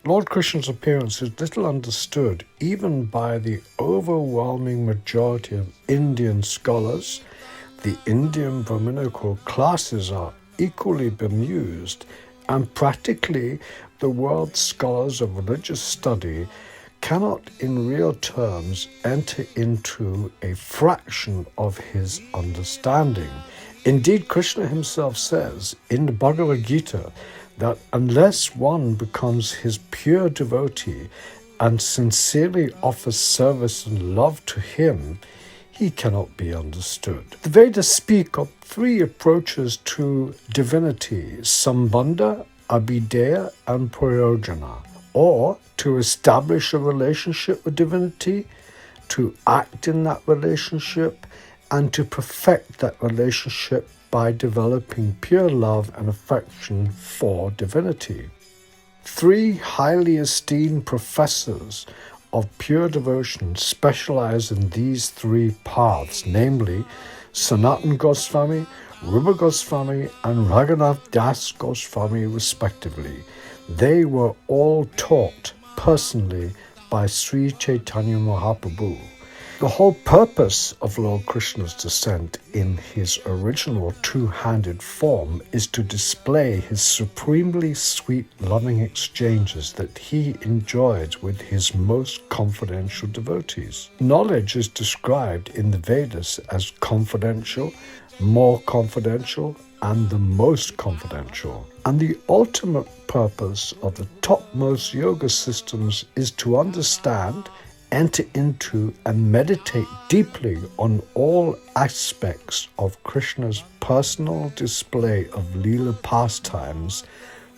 Lord Krishna's appearance is little understood even by the overwhelming majority of Indian scholars. The Indian Brahminical classes are equally bemused, and practically the world's scholars of religious study cannot in real terms enter into a fraction of his understanding. Indeed, Krishna himself says in the Bhagavad Gita that unless one becomes his pure devotee and sincerely offers service and love to him, he cannot be understood. The Vedas speak of three approaches to divinity: Sambandha, Abhideya, and Prayojana, or to establish a relationship with divinity, to act in that relationship, and to perfect that relationship by developing pure love and affection for divinity. Three highly esteemed professors of pure devotion specialize in these three paths, namely Sanatana Goswami, Rupa Goswami, and Raghunath Das Goswami, respectively. They were all taught personally by Sri Chaitanya Mahaprabhu. The whole purpose of Lord Krishna's descent in his original two-handed form is to display his supremely sweet, loving exchanges that he enjoyed with his most confidential devotees. Knowledge is described in the Vedas as confidential, more confidential, and the most confidential. And the ultimate purpose of the topmost yoga systems is to understand, enter into, and meditate deeply on all aspects of Krishna's personal display of Leela pastimes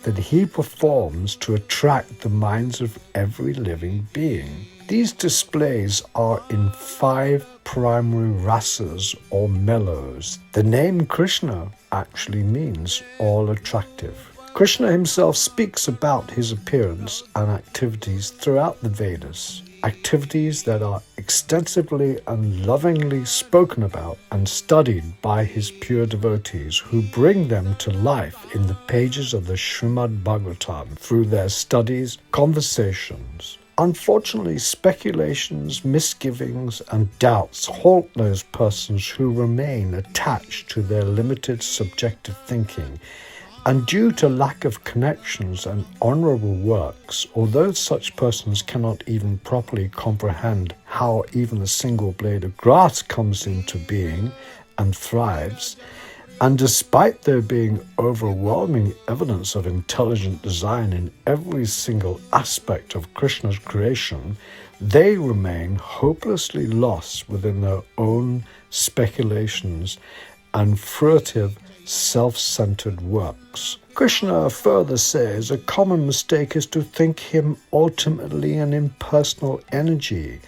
that he performs to attract the minds of every living being. These displays are in 5 primary rasas or mellows. The name Krishna actually means all attractive. Krishna himself speaks about his appearance and activities throughout the Vedas, activities that are extensively and lovingly spoken about and studied by his pure devotees, who bring them to life in the pages of the Srimad Bhagavatam through their studies, conversations. Unfortunately, speculations, misgivings, and doubts halt those persons who remain attached to their limited subjective thinking. And due to lack of connections and honorable works, although such persons cannot even properly comprehend how even a single blade of grass comes into being and thrives, and despite there being overwhelming evidence of intelligent design in every single aspect of Krishna's creation, they remain hopelessly lost within their own speculations and fruitive self-centered works. Krishna further says a common mistake is to think him ultimately an impersonal energy,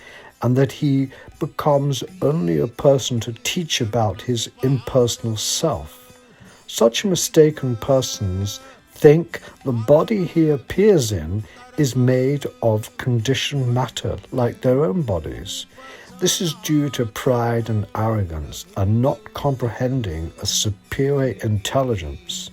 and that he becomes only a person to teach about his impersonal self. Such mistaken persons think the body he appears in is made of conditioned matter like their own bodies. This is due to pride and arrogance, and not comprehending a superior intelligence,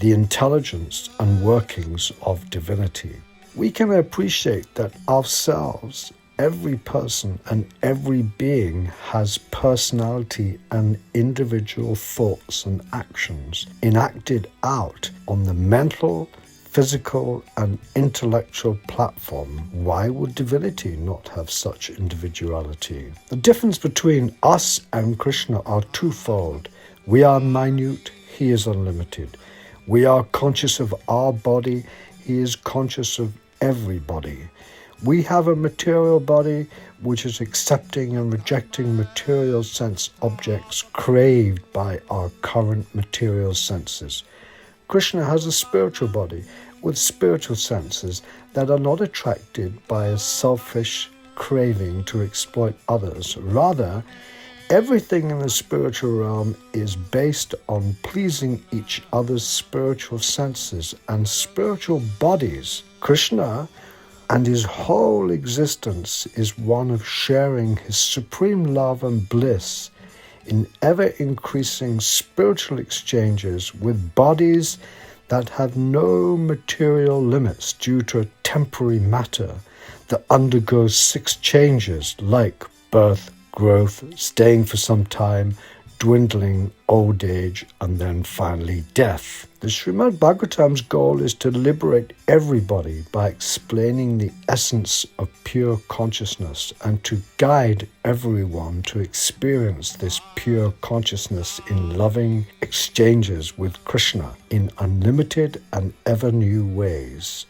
the intelligence and workings of divinity. We can appreciate that ourselves, every person and every being, has personality and individual thoughts and actions enacted out on the mental, physical, and intellectual platform. Why would divinity not have such individuality? The difference between us and Krishna are twofold. We are minute, he is unlimited. We are conscious of our body, he is conscious of everybody. We have a material body which is accepting and rejecting material sense objects craved by our current material senses. Krishna has a spiritual body with spiritual senses that are not attracted by a selfish craving to exploit others. Rather, everything in the spiritual realm is based on pleasing each other's spiritual senses and spiritual bodies. Krishna and his whole existence is one of sharing his supreme love and bliss in ever-increasing spiritual exchanges with bodies that have no material limits due to a temporary matter that undergoes 6 changes like birth, growth, staying for some time, dwindling, old age, and then finally death. The Srimad Bhagavatam's goal is to liberate everybody by explaining the essence of pure consciousness and to guide everyone to experience this pure consciousness in loving exchanges with Krishna in unlimited and ever new ways.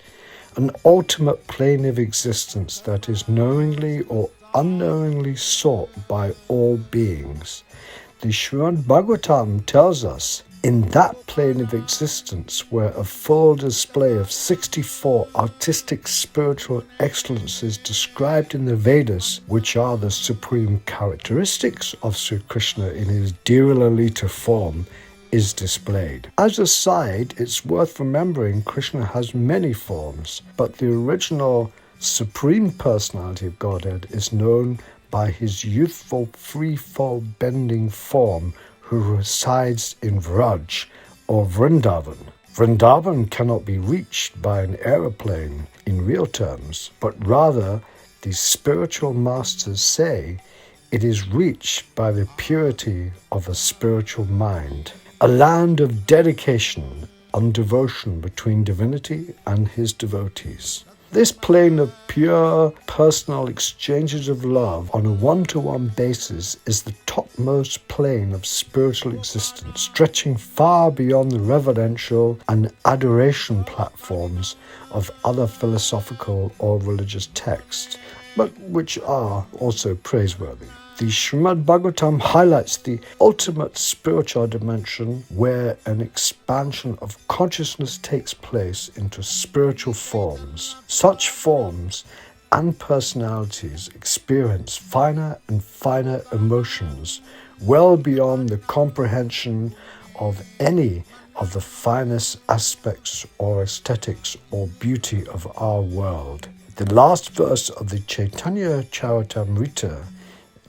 An ultimate plane of existence that is knowingly or unknowingly sought by all beings. The Srimad Bhagavatam tells us, in that plane of existence where a full display of 64 artistic spiritual excellences described in the Vedas, which are the supreme characteristics of Sri Krishna in his Dhira Lalita form, is displayed. As a side, it's worth remembering Krishna has many forms, but the original Supreme Personality of Godhead is known by his youthful, free-fall bending form who resides in Vraj or Vrindavan. Vrindavan cannot be reached by an aeroplane in real terms, but rather the spiritual masters say it is reached by the purity of a spiritual mind. A land of dedication and devotion between divinity and his devotees. This plane of pure personal exchanges of love on a one-to-one basis is the topmost plane of spiritual existence, stretching far beyond the reverential and adoration platforms of other philosophical or religious texts, but which are also praiseworthy. The Srimad Bhagavatam highlights the ultimate spiritual dimension where an expansion of consciousness takes place into spiritual forms. Such forms and personalities experience finer and finer emotions well beyond the comprehension of any of the finest aspects or aesthetics or beauty of our world. The last verse of the Chaitanya Charitamrita,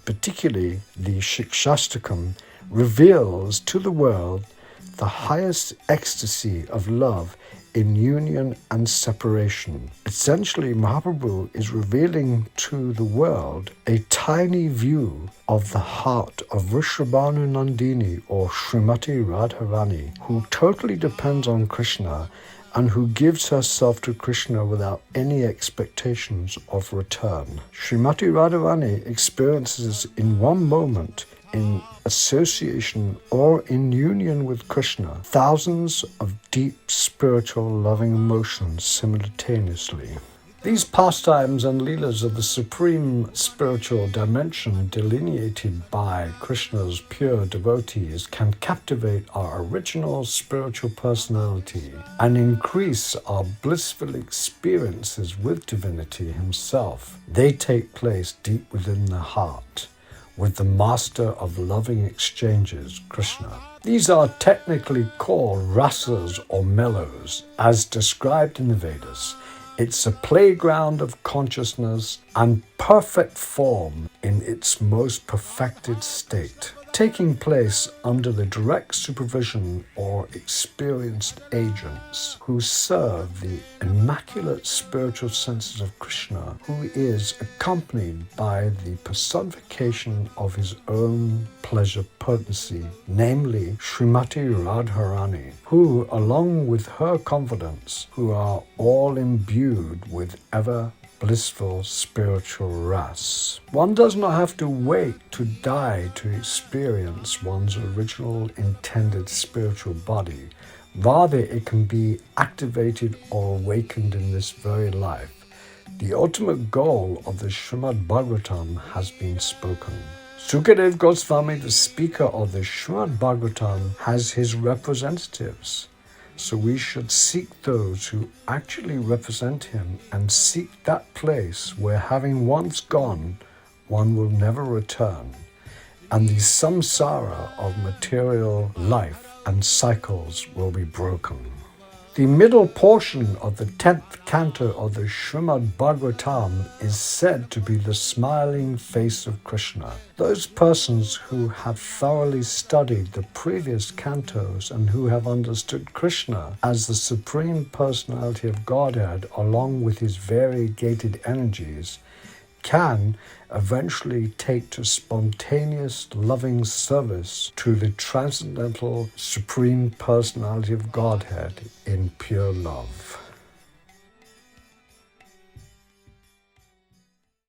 particularly the Shikshastakam, reveals to the world the highest ecstasy of love in union and separation. Essentially, Mahaprabhu is revealing to the world a tiny view of the heart of Vrishabhanu Nandini or Srimati Radharani, who totally depends on Krishna and who gives herself to Krishna without any expectations of return. Srimati Radharani experiences in one moment, in association or in union with Krishna, thousands of deep spiritual loving emotions simultaneously. These pastimes and leelas of the supreme spiritual dimension delineated by Krishna's pure devotees can captivate our original spiritual personality and increase our blissful experiences with divinity himself. They take place deep within the heart, with the master of loving exchanges, Krishna. These are technically called rasas or mellows, as described in the Vedas. It's a playground of consciousness and perfect form in its most perfected state, taking place under the direct supervision or experienced agents who serve the immaculate spiritual senses of Krishna, who is accompanied by the personification of his own pleasure potency, namely Srimati Radharani, who, along with her confidants, who are all imbued with ever blissful spiritual ras. One does not have to wait to die to experience one's original intended spiritual body. Rather, it can be activated or awakened in this very life. The ultimate goal of the Srimad Bhagavatam has been spoken. Sukadev Goswami, the speaker of the Srimad Bhagavatam, has his representatives. So we should seek those who actually represent him and seek that place where, having once gone, one will never return, and the samsara of material life and cycles will be broken. The middle portion of the 10th canto of the Srimad Bhagavatam is said to be the smiling face of Krishna. Those persons who have thoroughly studied the previous cantos and who have understood Krishna as the Supreme Personality of Godhead along with his variegated energies can eventually take to spontaneous loving service to the transcendental Supreme Personality of Godhead in pure love.